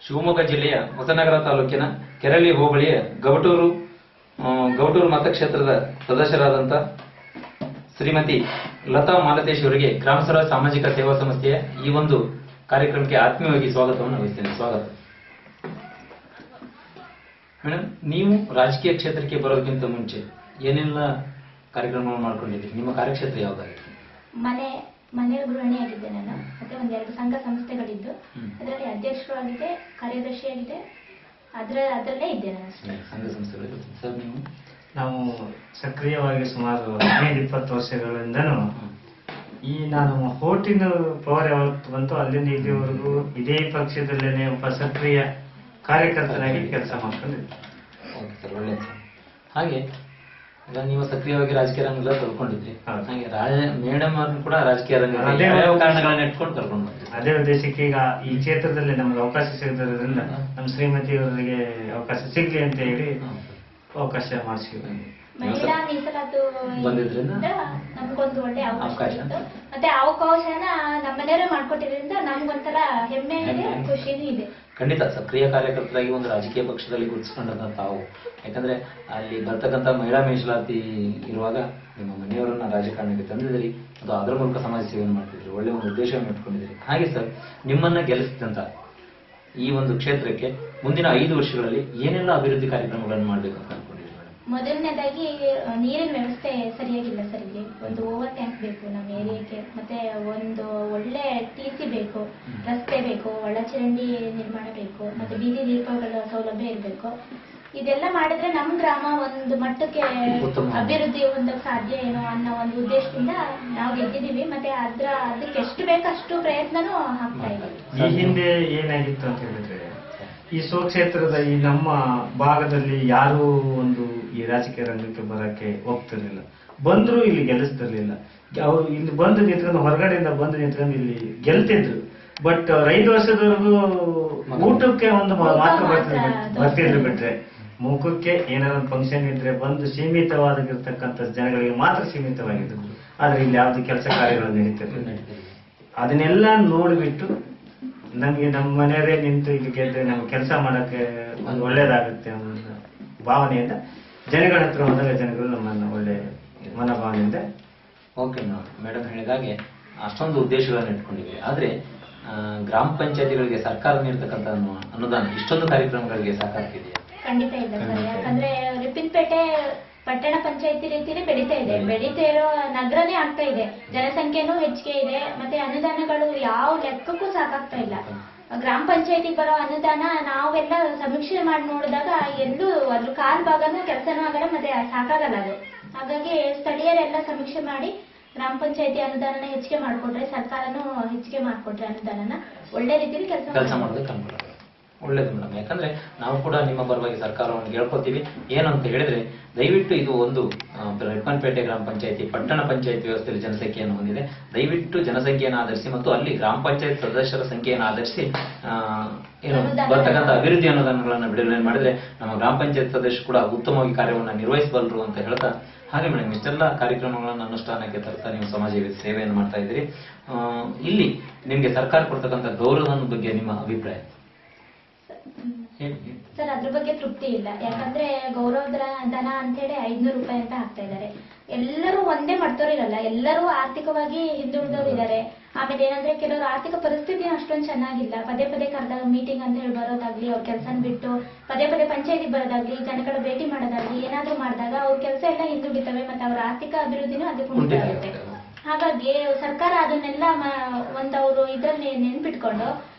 ಶಿವಮೊಗ್ಗ ಜಿಲ್ಲೆಯ ಹೊಸನಗರ ತಾಲೂಕಿನ ಕೆರಳಿ ಹೋಬಳಿಯ ಗೌಟೂರು ಮತಕ್ಷೇತ್ರದ ಸದಸ್ಯರಾದಂಥ ಶ್ರೀಮತಿ ಲತಾ ಮಾಲತೇಶ್ ಅವರಿಗೆ ಗ್ರಾಮ ಸ್ವರಾಜ್ ಸಾಮಾಜಿಕ ಸೇವಾ ಸಂಸ್ಥೆಯ ಈ ಒಂದು ಕಾರ್ಯಕ್ರಮಕ್ಕೆ ಆತ್ಮೀಯವಾಗಿ ಸ್ವಾಗತವನ್ನು ವಹಿಸ್ತೇನೆ. ಸ್ವಾಗತ ಮೇಡಮ್. ನೀವು ರಾಜಕೀಯ ಕ್ಷೇತ್ರಕ್ಕೆ ಬರೋದಕ್ಕಿಂತ ಮುಂಚೆ ಏನೆಲ್ಲ ಕಾರ್ಯಕ್ರಮಗಳು ಮಾಡ್ಕೊಂಡಿದ್ದೀರಿ? ನಿಮ್ಮ ಕಾರ್ಯಕ್ಷೇತ್ರ ಯಾವ್ದಾಗಿತ್ತು? ಮನೆ ಗೃಹಿಣಿಯಾಗಿದ್ದೆ ನಾನು. ಮತ್ತೆ ಒಂದೆರಡು ಸಂಘ ಸಂಸ್ಥೆಗಳಿದ್ದು ಅದರಲ್ಲಿ ಅಧ್ಯಕ್ಷರು ಆಗಿದೆ, ಕಾರ್ಯದರ್ಶಿ ಆಗಿದೆ, ಅದರಲ್ಲೇ ಇದ್ದೆ ನಾನು. ಸಂಘ ಸಂಸ್ಥೆಗಳು ಸರ್, ನಾವು ಸಕ್ರಿಯವಾಗಿ ಸುಮಾರು 15-20 ವರ್ಷಗಳಿಂದನೂ ನಾನು ಹೋಟಿನ ಪವರ್ ಯಾವತ್ತು ಬಂತು ಅಲ್ಲಿಂದ ಇಲ್ಲಿವರೆಗೂ ಇದೇ ಪಕ್ಷದಲ್ಲೇನೆ ಒಬ್ಬ ಸಕ್ರಿಯ ಕಾರ್ಯಕರ್ತನಾಗಿ ಕೆಲಸ ಮಾಡ್ಕೊಂಡಿದ್ದೆ. ಓಕೆ ಸರ್, ಒಳ್ಳೆಯದು ಸರ್. ಹಾಗೆ ಈಗ ನೀವು ಸಕ್ರಿಯವಾಗಿ ರಾಜಕೀಯ ರಂಗದಲ್ಲಿ ಕಲ್ಕೊಂಡಿದ್ರಿ. ಹಾಗೆ ಮೇಡಮ್ ಅವ್ರನ್ನ ಕೂಡ ರಾಜಕೀಯ ರಂಗ ಕಾರಣಗಳನ್ನ ಇಟ್ಕೊಂಡು ಕರ್ಕೊಂಡು ಅದೇ ಉದ್ದೇಶಕ್ಕೆ ಈಗ ಈ ಕ್ಷೇತ್ರದಲ್ಲಿ ನಮ್ಗೆ ಅವಕಾಶ ಸಿಗದ್ರಿಂದ ನಮ್ಮ ಶ್ರೀಮತಿಯವರಿಗೆ ಅವಕಾಶ ಸಿಗ್ಲಿ ಅಂತ ಹೇಳಿ ಅವಕಾಶ ಮಾಡಿಸಿದ್ವಿ. ಮಹಿಳಾ ಮೀಸಲಾತು ಬಂದಿದ್ರಿಂದ ನಮ್ಗೊಂದು ಒಳ್ಳೆ ಅವಕಾಶ ಇತ್ತು. ಮತ್ತೆ ಅವಕಾಶನ ನಮ್ಮನೆಯವರೇ ಮಾಡ್ಕೊಟ್ಟಿದ್ರಿಂದ ನಮ್ಗೊಂಥರ ಹೆಮ್ಮೆ ಇದೆ, ಖುಷಿನೂ ಇದೆ. ಖಂಡಿತ ಸಕ್ರಿಯ ಕಾರ್ಯಕರ್ತರಾಗಿ ಒಂದು ರಾಜಕೀಯ ಪಕ್ಷದಲ್ಲಿ ಗುರುತಿಸ್ಕೊಂಡಂತ ತಾವು, ಯಾಕಂದ್ರೆ ಅಲ್ಲಿ ಬರ್ತಕ್ಕಂಥ ಮಹಿಳಾ ಮೀಸಲಾತಿ ಇರುವಾಗ ನಿಮ್ಮ ಮನೆಯವರನ್ನ ರಾಜಕಾರಣಕ್ಕೆ ತಂದಿದ್ದೀರಿ, ಅದು ಅದರ ಮೂಲಕ ಸಮಾಜ ಸೇವೆಯನ್ನು ಮಾಡ್ತಿದ್ರಿ, ಒಳ್ಳೆ ಒಂದು ಉದ್ದೇಶವನ್ನು ಇಟ್ಕೊಂಡಿದ್ದೀರಿ. ಹಾಗೆ ಸರ್, ನಿಮ್ಮನ್ನ ಗೆಲ್ಲಿಸಿದಂತ ಈ ಒಂದು ಕ್ಷೇತ್ರಕ್ಕೆ ಮುಂದಿನ 5 ವರ್ಷಗಳಲ್ಲಿ ಏನೆಲ್ಲ ಅಭಿವೃದ್ಧಿ ಕಾರ್ಯಕ್ರಮಗಳನ್ನು ಮಾಡ್ಬೇಕು ಅಂತ ಅನ್ಕೊಂಡಿದ್ದೀರಿ? ಮೊದಲನೇದಾಗಿ ನೀರಿನ ವ್ಯವಸ್ಥೆ ಸರಿಯಾಗಿಲ್ಲ ಸರ್. ಇಲ್ಲಿ ಒಂದು ಓವರ್ ಟ್ಯಾಂಕ್ ಬೇಕು ನಮ್ಮ ಏರಿಯಾಕ್ಕೆ, ಮತ್ತೆ ಒಂದು ಒಳ್ಳೆ TC ಬೇಕು, ರಸ್ತೆ ಬೇಕು, ಒಳಚರಂಡಿ ನಿರ್ಮಾಣ ಬೇಕು, ಮತ್ತೆ ಬೀದಿ ದೀಪಗಳ ಸೌಲಭ್ಯ ಇರಬೇಕು. ಇದೆಲ್ಲ ಮಾಡಿದ್ರೆ ನಮ್ಮ ಗ್ರಾಮ ಒಂದು ಮಟ್ಟಕ್ಕೆ ಅಭಿವೃದ್ಧಿ ಹೊಂದಕ್ಕೆ ಸಾಧ್ಯ ಏನೋ ಅನ್ನೋ ಒಂದು ಉದ್ದೇಶದಿಂದ ನಾವು ಗೆದ್ದಿದ್ದೀವಿ. ಮತ್ತೆ ಅದಕ್ಕೆ ಎಷ್ಟು ಬೇಕಷ್ಟು ಪ್ರಯತ್ನನೂ ಆಗ್ತಾ ಇದೆ. ಈ ಹಿಂದೆ ಏನಾಗಿತ್ತು ಅಂತ ಹೇಳಿದ್ರೆ, ಈ ಸ್ವಕ್ಷೇತ್ರದ ಈ ನಮ್ಮ ಭಾಗದಲ್ಲಿ ಯಾರು ಒಂದು ಈ ರಾಜಕೀಯ ರಂಗಕ್ಕೆ ಬರಕ್ಕೆ ಹೋಗ್ತಿರ್ಲಿಲ್ಲ, ಬಂದ್ರು ಇಲ್ಲಿ ಗೆಲ್ಲಿಸ್ತಿರ್ಲಿಲ್ಲ. ಅವ್ರು ಇಲ್ಲಿ ಬಂದು ನಿಂತ್ಕೊಂಡು, ಹೊರಗಡೆಯಿಂದ ಬಂದು ನಿಂತ್ಕೊಂಡು ಇಲ್ಲಿ ಗೆಲ್ತಿದ್ರು. ಬಟ್ 5 ವರ್ಷದವರೆಗೂ ಊಟಕ್ಕೆ ಒಂದು ಮಾತ್ರ ಬರ್ತಿದ್ರು ಬಿಟ್ರೆ, ಮುಖಕ್ಕೆ ಏನಾದ್ರು ಒಂದು ಫಂಕ್ಷನ್ ಇದ್ರೆ ಬಂದು ಸೀಮಿತವಾಗಿರ್ತಕ್ಕಂಥ ಜನಗಳಿಗೆ ಮಾತ್ರ ಸೀಮಿತವಾಗಿದ್ರು. ಆದ್ರೆ ಇಲ್ಲಿ ಯಾವ್ದು ಕೆಲಸ ಕಾರ್ಯಗಳು ನಡೀತಿರ್ಲಿಲ್ಲ. ಅದನ್ನೆಲ್ಲ ನೋಡ್ಬಿಟ್ಟು ನಮ್ಗೆ ನಮ್ಮ ಮನೆಯವರೇ ನಿಂತು ಇಲ್ಲಿ ಗೆದ್ರೆ ನಮ್ಗೆ ಕೆಲಸ ಮಾಡಕ್ಕೆ ಒಂದು ಒಳ್ಳೇದಾಗುತ್ತೆ ಅನ್ನೋ ಭಾವನೆಯಿಂದ ಜನಗಳ ಹತ್ರ ಹೋದಾಗ ಜನಗಳು ನಮ್ಮನ್ನ ಒಳ್ಳೆ ಮನೋಭಾವನೆಯಿಂದ. ಓಕೆ ಮೇಡಮ್ ಹೇಳಿದಾಗೆ ಅಷ್ಟೊಂದು ಉದ್ದೇಶಗಳನ್ನು ಇಟ್ಕೊಂಡಿದ್ದೀವಿ. ಆದ್ರೆ ಗ್ರಾಮ ಪಂಚಾಯತಿಗಳಿಗೆ ಸರ್ಕಾರ ನೀಡತಕ್ಕಂಥ ಅನುದಾನ ಇಷ್ಟೊಂದು ಕಾರ್ಯಕ್ರಮಗಳಿಗೆ ಸಾಕಾಗ್ತಿದೆಯಾ? ಖಂಡಿತ ಇಲ್ಲ ಸರ್. ಯಾಕಂದ್ರೆ ರಿಪಿನ್ಪೇಟೆ ಪಟ್ಟಣ ಪಂಚಾಯತಿ ರೀತಿಯಲ್ಲಿ ಬೆಳೀತಾ ಇರೋ ನಗರನೇ ಆಗ್ತಾ ಇದೆ, ಜನಸಂಖ್ಯೆನೂ ಹೆಚ್ಚಿಗೆ ಇದೆ, ಮತ್ತೆ ಅನುದಾನಗಳು ಯಾವ ಲೆಕ್ಕಕ್ಕೂ ಸಾಕಾಗ್ತಾ ಇಲ್ಲ. ಗ್ರಾಮ ಪಂಚಾಯತಿಗೆ ಬರೋ ಅನುದಾನ ನಾವೆಲ್ಲ ಸಮೀಕ್ಷೆ ಮಾಡಿ ನೋಡಿದಾಗ ಎಲ್ಲೂ ಅದ್ರ ಕಾಲ್ ಭಾಗನೂ ಕೆಲಸನೂ ಆಗಲ್ಲ, ಮತ್ತೆ ಸಾಕಾಗಲ್ಲ ಅದು. ಹಾಗಾಗಿ ಸ್ಥಳೀಯರೆಲ್ಲ ಸಮೀಕ್ಷೆ ಮಾಡಿ ಗ್ರಾಮ ಪಂಚಾಯತಿ ಅನುದಾನ ಹೆಚ್ಚಿಗೆ ಮಾಡಿಕೊಟ್ರೆ, ಸರ್ಕಾರನೂ ಹೆಚ್ಚಿಗೆ ಮಾಡಿಕೊಟ್ರೆ ಅನುದಾನನ ಒಳ್ಳೆ ರೀತಿಯಲ್ಲಿ ಕೆಲಸ ಮಾಡೋದಕ್ಕೆ ಅನುಕೂಲ. ಒಳ್ಳೇದು ಮೇಡಮ್. ಯಾಕಂದ್ರೆ ನಾವು ಕೂಡ ನಿಮ್ಮ ಪರವಾಗಿ ಸರ್ಕಾರವನ್ನು ಕೇಳ್ಕೊತೀವಿ. ಏನಂತ ಹೇಳಿದ್ರೆ, ದಯವಿಟ್ಟು ಇದು ಒಂದು ರಿಪ್ಪನ್ಪೇಟೆ ಗ್ರಾಮ ಪಂಚಾಯತಿ ಪಟ್ಟಣ ಪಂಚಾಯತ್ ವ್ಯವಸ್ಥೆಯಲ್ಲಿ ಜನಸಂಖ್ಯೆಯನ್ನು ಹೊಂದಿದೆ. ದಯವಿಟ್ಟು ಜನಸಂಖ್ಯೆಯನ್ನು ಆಧರಿಸಿ ಮತ್ತು ಅಲ್ಲಿ ಗ್ರಾಮ ಪಂಚಾಯತ್ ಸದಸ್ಯರ ಸಂಖ್ಯೆಯನ್ನು ಆಧರಿಸಿ ಏನು ಬರ್ತಕ್ಕಂಥ ಅಭಿವೃದ್ಧಿ ಅನುದಾನಗಳನ್ನು ಬಿಡುಗಡೆ ಮಾಡಿದ್ರೆ ನಮ್ಮ ಗ್ರಾಮ ಪಂಚಾಯತ್ ಸದಸ್ಯರು ಕೂಡ ಉತ್ತಮವಾಗಿ ಕಾರ್ಯವನ್ನು ನಿರ್ವಹಿಸಬಲ್ಲರು ಅಂತ ಹೇಳ್ತಾ, ಹಾಗೆ ಮೇಡಮ್ ಇಷ್ಟೆಲ್ಲ ಕಾರ್ಯಕ್ರಮಗಳನ್ನು ಅನುಷ್ಠಾನಕ್ಕೆ ತರ್ತಾ ನೀವು ಸಮಾಜ ಸೇವೆಯನ್ನು ಮಾಡ್ತಾ ಇದ್ದೀರಿ. ಇಲ್ಲಿ ನಿಮ್ಗೆ ಸರ್ಕಾರ ಕೊಡ್ತಕ್ಕಂಥ ಗೌರವದ ಬಗ್ಗೆ ನಿಮ್ಮ ಅಭಿಪ್ರಾಯ? ಸರ್, ಅದ್ರ ಬಗ್ಗೆ ತೃಪ್ತಿ ಇಲ್ಲ. ಯಾಕಂದ್ರೆ ಗೌರವಧನ ಅಂತೇಳಿ 500 ರೂಪಾಯಿ ಅಂತ ಹಾಕ್ತಾ ಇದ್ದಾರೆ. ಎಲ್ಲರೂ ಒಂದೇ ಮಾಡ್ತೋರಿರಲ್ಲ, ಎಲ್ಲರೂ ಆರ್ಥಿಕವಾಗಿ ಹಿಂದುಳಿದವರು ಇದ್ದಾರೆ. ಆಮೇಲೆ ಏನಂದ್ರೆ ಕೆಲವರು ಆರ್ಥಿಕ ಪರಿಸ್ಥಿತಿ ಅಷ್ಟೊಂದು ಚೆನ್ನಾಗಿಲ್ಲ. ಪದೇ ಕರೆದಾಗ ಮೀಟಿಂಗ್ ಅಂತ ಹೇಳಿ ಬರೋದಾಗ್ಲಿ, ಅವ್ರ ಕೆಲಸನ ಬಿಟ್ಟು ಪದೇ ಪಂಚಾಯತಿಗೆ ಬರೋದಾಗ್ಲಿ, ಜನಗಳ ಭೇಟಿ ಮಾಡೋದಾಗ್ಲಿ, ಏನಾದ್ರೂ ಮಾಡಿದಾಗ ಅವ್ರ ಕೆಲಸ ಎಲ್ಲ ಹಿಂದುಳಿತವೆ, ಮತ್ತೆ ಅವ್ರ ಆರ್ಥಿಕ ಅಭಿವೃದ್ಧಿನೂ ಅದಕ್ಕೆ ಉಂಟಾಗುತ್ತೆ. ಹಾಗಾಗಿ ಸರ್ಕಾರ ಅದನ್ನೆಲ್ಲ ಅವರು ಇದ್ರಲ್ಲಿ ನೆನ್ಪಿಟ್ಕೊಂಡು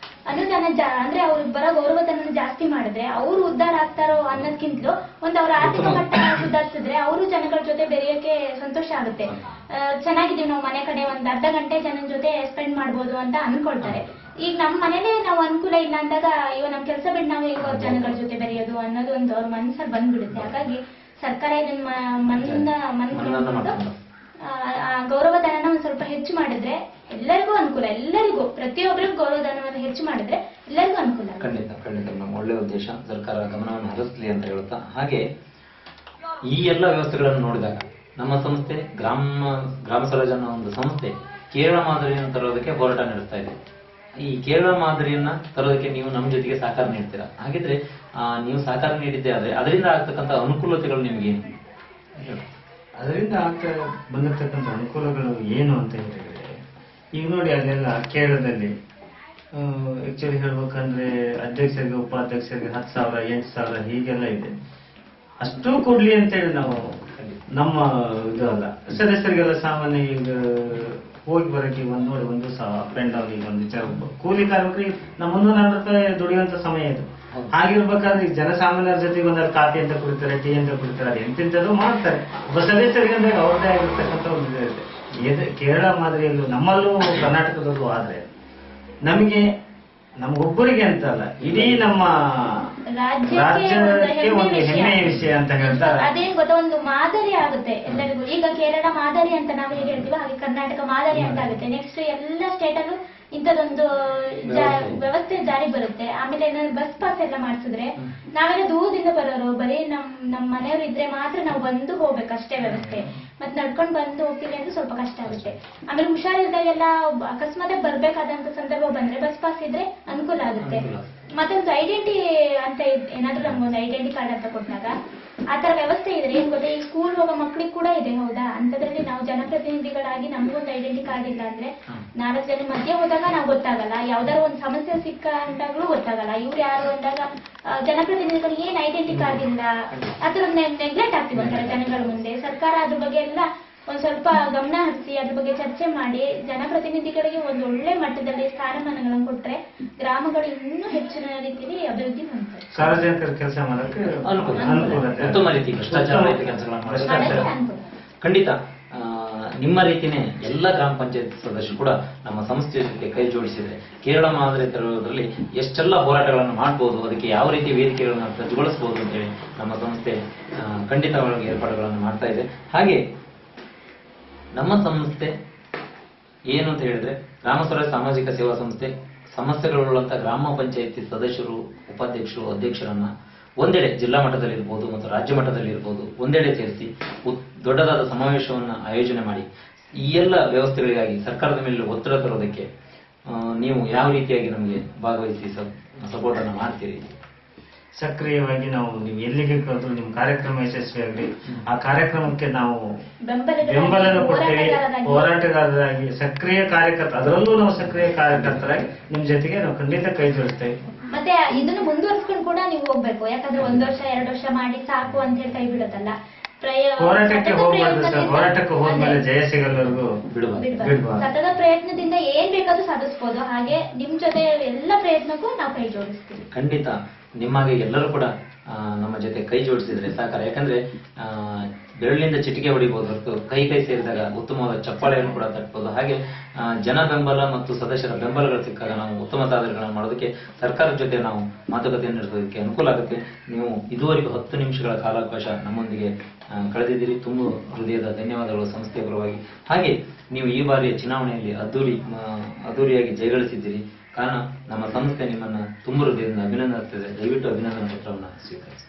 ಅನುದಾನ ಅಂದ್ರೆ ಅವ್ರಿಗೆ ಬರೋ ಗೌರವಧನ ಜಾಸ್ತಿ ಮಾಡಿದ್ರೆ ಅವರು ಉದ್ಧಾರ ಆಗ್ತಾರೋ ಅನ್ನೋದಕ್ಕಿಂತಲೂ ಅವ್ರ ಆರ್ಥಿಕ ಮಟ್ಟ ಸುಧಾರಿಸಿದ್ರೆ ಅವರು ಜನಗಳ ಜೊತೆ ಬೆರೆಯೋಕೆ ಸಂತೋಷ ಆಗುತ್ತೆ. ಚೆನ್ನಾಗಿದ್ದೀವಿ ನಾವು ಮನೆ ಕಡೆ ಒಂದ್ ಅರ್ಧ ಗಂಟೆ ಜನನ ಜೊತೆ ಸ್ಪೆಂಡ್ ಮಾಡ್ಬೋದು ಅಂತ ಅನ್ಕೊಳ್ತಾರೆ. ಈಗ ನಮ್ಮ ಮನೇಲೆ ನಾವು ಅನುಕೂಲ ಇಲ್ಲ ಅಂದಾಗ ಇವಾಗ ನಮ್ ಕೆಲಸ ಬಿಟ್ಟು ನಾವು ಈಗ ಅವ್ರ ಜನಗಳ ಜೊತೆ ಬೆರೆಯೋದು ಅನ್ನೋದು ಒಂದು ಅವ್ರ ಮನಸ್ಸಲ್ಲಿ ಬಂದ್ಬಿಡುತ್ತೆ. ಹಾಗಾಗಿ ಸರ್ಕಾರ ಇದನ್ನ ಗೌರವಧನ ಒಂದ್ ಸ್ವಲ್ಪ ಹೆಚ್ಚು ಮಾಡಿದ್ರೆ ಎಲ್ಲರಿಗೂ ಅನುಕೂಲ, ಎಲ್ಲರಿಗೂ ಪ್ರತಿಯೊಬ್ಬರಿಗೂ ಗೌರವಧನವನ್ನು ಹೆಚ್ಚು ಮಾಡಿದ್ರೆ ಎಲ್ಲರಿಗೂ ಅನುಕೂಲ. ಖಂಡಿತ ನಮ್ಮ ಒಳ್ಳೆ ಉದ್ದೇಶ, ಸರ್ಕಾರ ಗಮನವನ್ನು ಹರಿಸಲಿ ಅಂತ ಹೇಳುತ್ತಾ, ಹಾಗೆ ಈ ಎಲ್ಲ ವ್ಯವಸ್ಥೆಗಳನ್ನು ನೋಡಿದಾಗ ನಮ್ಮ ಸಂಸ್ಥೆ ಗ್ರಾಮ ಸ್ವರಾಜ್ ಅನ್ನೋ ಒಂದು ಸಂಸ್ಥೆ ಕೇರಳ ಮಾದರಿಯನ್ನು ತರೋದಕ್ಕೆ ಹೋರಾಟ ನಡೆಸ್ತಾ ಇದೆ. ಈ ಕೇರಳ ಮಾದರಿಯನ್ನ ತರೋದಕ್ಕೆ ನೀವು ನಮ್ಮ ಜೊತೆಗೆ ಸಹಕಾರ ನೀಡ್ತೀರಾ? ಹಾಗಿದ್ರೆ ನೀವು ಸಹಕಾರ ನೀಡಿದ್ದೆ ಆದ್ರೆ ಅದರಿಂದ ಆಗ್ತಕ್ಕಂಥ ಅನುಕೂಲತೆಗಳು ನಿಮ್ಗೇನು? ಅದರಿಂದ ಆಗ್ತಾ ಬಂದಿರತಕ್ಕಂಥ ಅನುಕೂಲಗಳು ಏನು ಅಂತ ಹೇಳಿದ್ರೆ, ಈಗ ನೋಡಿ ಅಲ್ಲೆಲ್ಲ ಕೇರಳದಲ್ಲಿ ಆಕ್ಚುಲಿ ಹೇಳ್ಬೇಕಂದ್ರೆ ಅಧ್ಯಕ್ಷರಿಗೆ ಉಪಾಧ್ಯಕ್ಷರಿಗೆ 10,000 8,000 ಹೀಗೆಲ್ಲ ಇದೆ. ಅಷ್ಟು ಕೊಡ್ಲಿ ಅಂತೇಳಿ ನಾವು ನಮ್ಮ ಇದು ಅಲ್ಲ, ಸದಸ್ಯರಿಗೆಲ್ಲ ಸಾಮಾನ್ಯ ಈಗ ಹೋಗಿ ಬರಕ್ಕೆ ನೋಡಿ ಒಂದು ಫ್ರೆಂಡ್ ಅವ್ರಿಗೆ ಒಂದು ವಿಚಾರ, ಕೂಲಿ ಕಾರ್ಮಿಕರಿಗೆ ನಮ್ಮ 140 ರೂಪಾಯಿ ದುಡಿಯುವಂತ ಸಮಯ ಇದು. ಹಾಗಿರ್ಬೇಕಾದ್ರೆ ಈಗ ಜನಸಾಮಾನ್ಯರ ಜೊತೆಗೆ ಒಂದರ ಕಾಫಿ ಅಂತ ಕುಡಿತಾರೆ, ಟೀ ಅಂತ ಕುಡಿತಾರೆ, ಎಂತೆಂಥದ್ದು ಮಾಡ್ತಾರೆ. ಒಬ್ಬ ಸದಸ್ಯರಿಗೆ ಅಂದ್ರೆ ಅವ್ರದ್ದೇ ಆಗಿರ್ತಕ್ಕಂಥ ಒಂದು ಇದೆ. ಕೇರಳ ಮಾದರಿಯಲ್ಲೂ ನಮ್ಮಲ್ಲೂ ಕರ್ನಾಟಕದಲ್ಲೂ ಆದ್ರೆ ನಮಗೊಬ್ಬರಿಗೆ ಅಂತ ಅಲ್ಲ, ಇಡೀ ನಮ್ಮ ರಾಜ್ಯಕ್ಕೆ ಒಂದು ಹೆಮ್ಮೆಯ ವಿಷಯ ಅಂತ ಹೇಳ್ತಾರೆ. ಅದೇನ್ ಗೊತ್ತಾ, ಒಂದು ಮಾದರಿ ಆಗುತ್ತೆ ಎಲ್ಲರಿಗೂ. ಈಗ ಕೇರಳ ಮಾದರಿ ಅಂತ ನಾವು ಹೇಗೆ ಹೇಳ್ತೀವೋ ಹಾಗೆ ಕರ್ನಾಟಕ ಮಾದರಿ ಅಂತ ಆಗುತ್ತೆ. ನೆಕ್ಸ್ಟ್ ಎಲ್ಲ ಸ್ಟೇಟ್ ಅಲ್ಲೂ ಇಂಥದೊಂದು ವ್ಯವಸ್ಥೆ ಜಾರಿ ಬರುತ್ತೆ. ಆಮೇಲೆ ಏನಾದ್ರು ಬಸ್ ಪಾಸ್ ಎಲ್ಲ ಮಾಡಿಸಿದ್ರೆ ನಾವೆಲ್ಲ ದೂರದಿಂದ ಬರೋರು, ಬರೀ ನಮ್ಮ ಮನೆಯವರು ಇದ್ರೆ ಮಾತ್ರ ನಾವು ಬಂದು ಹೋಗ್ಬೇಕು ಅಷ್ಟೇ ವ್ಯವಸ್ಥೆ. ಮತ್ತೆ ನಡ್ಕೊಂಡು ಬಂದು ಹೋಗ್ತೀವಿ ಅಂದ್ರೆ ಸ್ವಲ್ಪ ಕಷ್ಟ ಆಗುತ್ತೆ. ಆಮೇಲೆ ಹುಷಾರಿಲ್ದಾಗೆಲ್ಲ ಅಕಸ್ಮಾತ್ ಬರ್ಬೇಕಾದಂತ ಸಂದರ್ಭ ಬಂದ್ರೆ ಬಸ್ ಪಾಸ್ ಇದ್ರೆ ಅನುಕೂಲ ಆಗುತ್ತೆ. ಮತ್ತೆ ಒಂದು ಐಡೆಂಟಿ ಅಂತ ಏನಾದ್ರೂ ನಮ್ಗೊಂದು ಐಡೆಂಟಿ ಕಾರ್ಡ್ ಅಂತ ಕೊಟ್ಟಾಗ ಆ ತರ ವ್ಯವಸ್ಥೆ ಇದ್ರೆ ಏನ್ ಗೊತ್ತಾ, ಈಗ ಸ್ಕೂಲ್ ಹೋಗೋ ಮಕ್ಳಿಗೆ ಕೂಡ ಇದೆ ಹೌದಾ, ಅಂತದ್ರಲ್ಲಿ ನಾವು ಜನಪ್ರತಿನಿಧಿಗಳಾಗಿ ನಮಗೊಂದು ಐಡೆಂಟಿ ಕಾರ್ಡ್ ಇಲ್ಲ ಅಂದ್ರೆ 4 ಜನ ಮಧ್ಯೆ ಹೋದಾಗ ನಾವು ಗೊತ್ತಾಗಲ್ಲ, ಯಾವ್ದಾದ್ರು ಒಂದು ಸಮಸ್ಯೆ ಸಿಕ್ಕ ಅಂತಾಗ್ಲೂ ಗೊತ್ತಾಗಲ್ಲ. ಇವ್ರು ಯಾರು ಅಂದಾಗ ಜನಪ್ರತಿನಿಧಿಗಳಿಗೆ ಏನ್ ಐಡೆಂಟಿ ಕಾರ್ಡ್ ಇಲ್ಲ, ಅದ್ರ ನೆಗ್ಲೆಕ್ಟ್ ಆಗ್ತೀವಿ ಅಂತಾರೆ ಜನಗಳ ಮುಂದೆ. ಸರ್ಕಾರ ಅದ್ರ ಬಗ್ಗೆ ಎಲ್ಲ ಒಂದ್ ಸ್ವಲ್ಪ ಗಮನ ಹರಿಸಿ ಅದ್ರ ಬಗ್ಗೆ ಚರ್ಚೆ ಮಾಡಿ ಜನಪ್ರತಿನಿಧಿಗಳಿಗೆ ಒಂದು ಒಳ್ಳೆ ಮಟ್ಟದಲ್ಲಿ ಸ್ಥಾನಮಾನಗಳನ್ನು ಕೊಟ್ರೆ ಗ್ರಾಮಗಳು ಇನ್ನೂ ಹೆಚ್ಚಿನ ರೀತಿಯಲ್ಲಿ ಅಭಿವೃದ್ಧಿ ಹೊಂದ್ತಾರೆ. ಸಾರ್ವಜನಿಕರ ಕೆಲಸ ಮಾಡಕ್ಕೆ ಉತ್ತಮ ರೀತಿ ಭ್ರಷ್ಟಾಚಾರ ಖಂಡಿತ ನಿಮ್ಮ ರೀತಿನೇ ಎಲ್ಲ ಗ್ರಾಮ ಪಂಚಾಯತ್ ಸದಸ್ಯರು ಕೂಡ ನಮ್ಮ ಸಂಸ್ಥೆಯ ಜೊತೆ ಕೈ ಜೋಡಿಸಿದ್ರೆ ಕೇರಳ ಮಾದರಿ ತರುವುದರಲ್ಲಿ ಎಷ್ಟೆಲ್ಲ ಹೋರಾಟಗಳನ್ನು ಮಾಡಬಹುದು, ಅದಕ್ಕೆ ಯಾವ ರೀತಿ ವೇದಿಕೆಗಳನ್ನು ಸಜ್ಜುಗೊಳಿಸಬಹುದು ಅಂತೇಳಿ ನಮ್ಮ ಸಂಸ್ಥೆ ಖಂಡಿತವಾಗಿ ಏರ್ಪಾಡುಗಳನ್ನು ಮಾಡ್ತಾ ಇದೆ. ಹಾಗೆ ನಮ್ಮ ಸಂಸ್ಥೆ ಏನು ಅಂತ ಹೇಳಿದ್ರೆ ಗ್ರಾಮ ಸ್ವರಾಜ್ಯ ಸಾಮಾಜಿಕ ಸೇವಾ ಸಂಸ್ಥೆ ಸಮಸ್ಯೆಗಳುಳ್ಳಂತ ಗ್ರಾಮ ಪಂಚಾಯತಿ ಸದಸ್ಯರು, ಉಪಾಧ್ಯಕ್ಷರು, ಅಧ್ಯಕ್ಷರನ್ನ ಒಂದೆಡೆ ಜಿಲ್ಲಾ ಮಟ್ಟದಲ್ಲಿ ಇರ್ಬೋದು ಮತ್ತು ರಾಜ್ಯ ಮಟ್ಟದಲ್ಲಿ ಇರ್ಬೋದು ಒಂದೆಡೆ ಸೇರಿಸಿ ದೊಡ್ಡದಾದ ಸಮಾವೇಶವನ್ನು ಆಯೋಜನೆ ಮಾಡಿ ಈ ಎಲ್ಲ ವ್ಯವಸ್ಥೆಗಳಿಗಾಗಿ ಸರ್ಕಾರದ ಮೇಲೆ ಒತ್ತಡ ತರೋದಕ್ಕೆ ನೀವು ಯಾವ ರೀತಿಯಾಗಿ ನಮಗೆ ಭಾಗವಹಿಸಿ ಸಪೋರ್ಟ್ ಅನ್ನು ಮಾಡ್ತೀರಿ? ಸಕ್ರಿಯವಾಗಿ ನಾವು ನೀವು ಎಲ್ಲಿಗೆ ಕರೆದ್ರು ನಿಮ್ಮ ಕಾರ್ಯಕ್ರಮ ಯಶಸ್ವಿಯಾಗಲಿ ಆ ಕಾರ್ಯಕ್ರಮಕ್ಕೆ ನಾವು ಬೆಂಬಲ ಕೊಡ್ತೇವೆ. ಹೋರಾಟಗಾರರಾಗಿ ಸಕ್ರಿಯ ಕಾರ್ಯಕರ್ತ, ಅದರಲ್ಲೂ ನಾವು ಸಕ್ರಿಯ ಕಾರ್ಯಕರ್ತರಾಗಿ ನಿಮ್ ಜೊತೆಗೆ ನಾವು ಖಂಡಿತ ಕೈ ಜೋಡಿಸ್ತೇವೆ. ಮತ್ತೆ ಇದನ್ನು ಮುಂದುವರ್ಸ್ಕೊಂಡು ಕೂಡ ನೀವು ಹೋಗ್ಬೇಕು. ಯಾಕಂದ್ರೆ 1 ವರ್ಷ 2 ವರ್ಷ ಮಾಡಿ ಸಾಕು ಅಂತ ಹೇಳಿ ಕೈ ಬಿಡೋದಲ್ಲ. ಹೋರಾಟಕ್ಕೆ ಹೋಗ್ಬಾರ್ದು ಸರ್. ಹೋರಾಟಕ್ಕೆ ಹೋದ್ಮೇಲೆ ಜಯ ಸಿಗಲ್ಲವರೆಗೂ ಬಿಡಬಾರ್ದು. ಸತತ ಪ್ರಯತ್ನದಿಂದ ಏನ್ ಬೇಕಾದ್ರೂ ಸಾಧಿಸಬಹುದು. ಹಾಗೆ ನಿಮ್ ಜೊತೆ ಎಲ್ಲ ಪ್ರಯತ್ನಕ್ಕೂ ನಾವು ಕೈ ಜೋಡಿಸ್ತೀವಿ. ಖಂಡಿತ ನಿಮ್ಮಾಗೆ ಎಲ್ಲರೂ ಕೂಡ ನಮ್ಮ ಜೊತೆ ಕೈ ಜೋಡಿಸಿದ್ರೆ ಸಾಕಾರ. ಯಾಕಂದ್ರೆ ಬೆರಳಿನಿಂದ ಚಿಟಿಕೆ ಹೊಡಿಬಹುದು ಹೊರತು ಕೈ ಸೇರಿದಾಗ ಉತ್ತಮವಾದ ಚಪ್ಪಾಳೆಯನ್ನು ಕೂಡ ತಟ್ಟಬಹುದು. ಹಾಗೆ ಜನ ಬೆಂಬಲ ಮತ್ತು ಸದಸ್ಯರ ಬೆಂಬಲಗಳು ಸಿಕ್ಕಾಗ ನಾವು ಉತ್ತಮ ಸಾಧನೆಗಳನ್ನು ಮಾಡೋದಕ್ಕೆ ಸರ್ಕಾರದ ಜೊತೆ ನಾವು ಮಾತುಕತೆಯನ್ನು ನಡೆಸೋದಕ್ಕೆ ಅನುಕೂಲ ಆಗುತ್ತೆ. ನೀವು ಇದುವರೆಗೂ 10 ನಿಮಿಷಗಳ ಕಾಲಾವಕಾಶ ನಮ್ಮೊಂದಿಗೆ ಕಳೆದಿದ್ದೀರಿ. ತುಂಬ ಹೃದಯದ ಧನ್ಯವಾದಗಳು ಸಂಸ್ಥೆಯ ಪರವಾಗಿ. ಹಾಗೆ ನೀವು ಈ ಬಾರಿಯ ಚುನಾವಣೆಯಲ್ಲಿ ಅದ್ದೂರಿಯಾಗಿ ಜಯಗಳಿಸಿದ್ದೀರಿ. ಕಾರಣ ನಮ್ಮ ಸಂಸ್ಥೆ ನಿಮ್ಮನ್ನ ತುಂಬ ಹೃದಯದಿಂದ ಅಭಿನಂದಿಸುತ್ತದೆ. ದಯವಿಟ್ಟು ಅಭಿನಂದನಾ ಪತ್ರವನ್ನು ಸ್ವೀಕರಿಸಿ.